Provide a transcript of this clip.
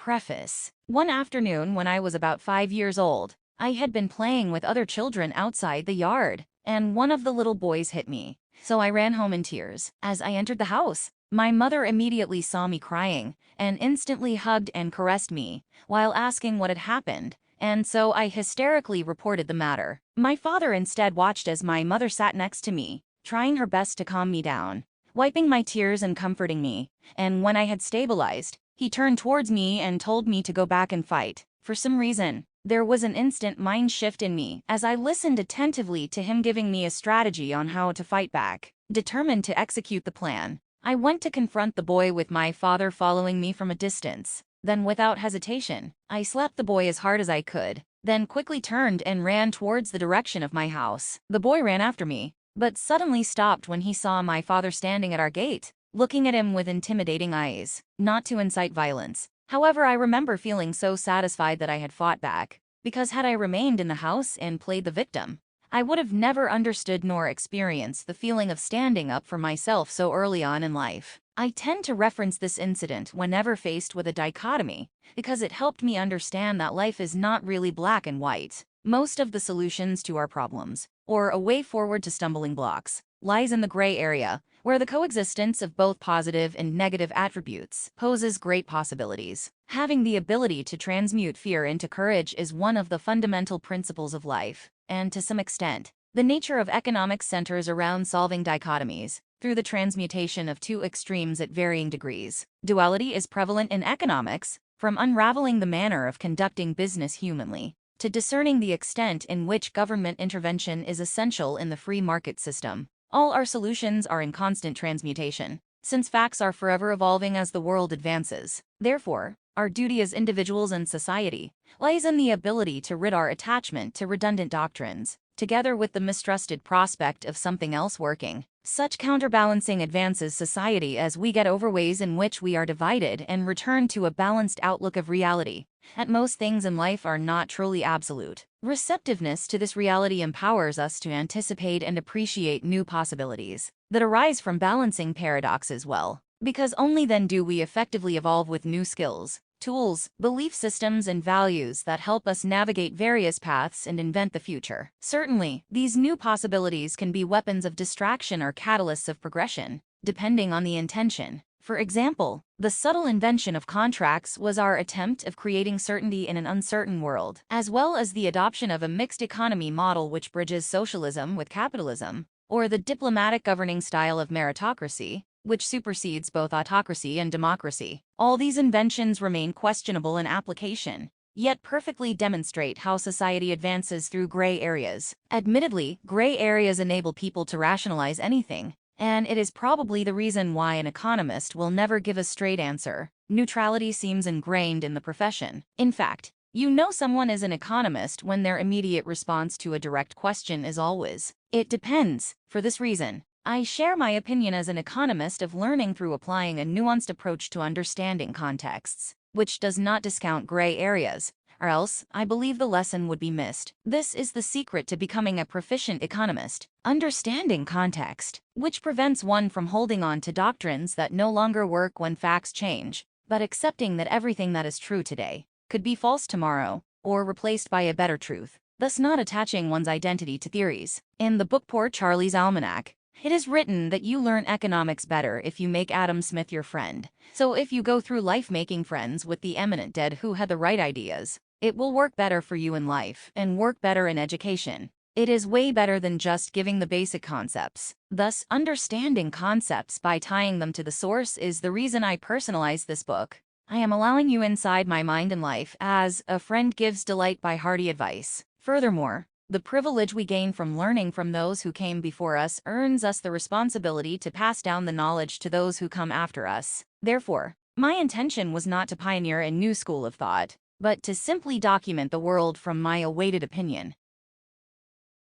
Preface. One afternoon when I was about 5 years old, I had been playing with other children outside the yard, and one of the little boys hit me. So I ran home in tears. As I entered the house, my mother immediately saw me crying and instantly hugged and caressed me while asking what had happened, and so I hysterically reported the matter. My father instead watched as my mother sat next to me, trying her best to calm me down, wiping my tears and comforting me, and when I had stabilized, he turned towards me and told me to go back and fight. For some reason, there was an instant mind shift in me as I listened attentively to him giving me a strategy on how to fight back. Determined to execute the plan, I went to confront the boy with my father following me from a distance. Then without hesitation, I slapped the boy as hard as I could, then quickly turned and ran towards the direction of my house. The boy ran after me, but suddenly stopped when he saw my father standing at our gate, looking at him with intimidating eyes, not to incite violence. However, I remember feeling so satisfied that I had fought back, because had I remained in the house and played the victim, I would have never understood nor experienced the feeling of standing up for myself so early on in life. I tend to reference this incident whenever faced with a dichotomy, because it helped me understand that life is not really black and white. Most of the solutions to our problems, or a way forward to stumbling blocks, lies in the gray area, where the coexistence of both positive and negative attributes poses great possibilities. Having the ability to transmute fear into courage is one of the fundamental principles of life, and to some extent, the nature of economics centers around solving dichotomies through the transmutation of two extremes at varying degrees. Duality is prevalent in economics, from unraveling the manner of conducting business humanly to discerning the extent in which government intervention is essential in the free market system. All our solutions are in constant transmutation, since facts are forever evolving as the world advances. Therefore, our duty as individuals and society lies in the ability to rid our attachment to redundant doctrines, together with the mistrusted prospect of something else working. Such counterbalancing advances society as we get over ways in which we are divided and return to a balanced outlook of reality. At most things in life are not truly absolute. Receptiveness to this reality empowers us to anticipate and appreciate new possibilities that arise from balancing paradoxes well, because only then do we effectively evolve with new skills, tools, belief systems, and values that help us navigate various paths and invent the future. Certainly, these new possibilities can be weapons of distraction or catalysts of progression, depending on the intention. For example, the subtle invention of contracts was our attempt of creating certainty in an uncertain world, as well as the adoption of a mixed economy model which bridges socialism with capitalism, or the diplomatic governing style of meritocracy, which supersedes both autocracy and democracy. All these inventions remain questionable in application, yet perfectly demonstrate how society advances through gray areas. Admittedly, gray areas enable people to rationalize anything, and it is probably the reason why an economist will never give a straight answer. Neutrality seems ingrained in the profession. In fact, you know someone is an economist when their immediate response to a direct question is always, "It depends." For this reason, I share my opinion as an economist of learning through applying a nuanced approach to understanding contexts, which does not discount gray areas, or else I believe the lesson would be missed. This is the secret to becoming a proficient economist: understanding context, which prevents one from holding on to doctrines that no longer work when facts change, but accepting that everything that is true today could be false tomorrow, or replaced by a better truth, thus not attaching one's identity to theories. In the book Poor Charlie's Almanac, it is written that you learn economics better if you make Adam Smith your friend. So if you go through life making friends with the eminent dead who had the right ideas, it will work better for you in life and work better in education. It is way better than just giving the basic concepts. Thus, understanding concepts by tying them to the source is the reason I personalized this book. I am allowing you inside my mind and life as a friend gives delight by hearty advice. Furthermore, the privilege we gain from learning from those who came before us earns us the responsibility to pass down the knowledge to those who come after us. Therefore, my intention was not to pioneer a new school of thought, but to simply document the world from my awaited opinion.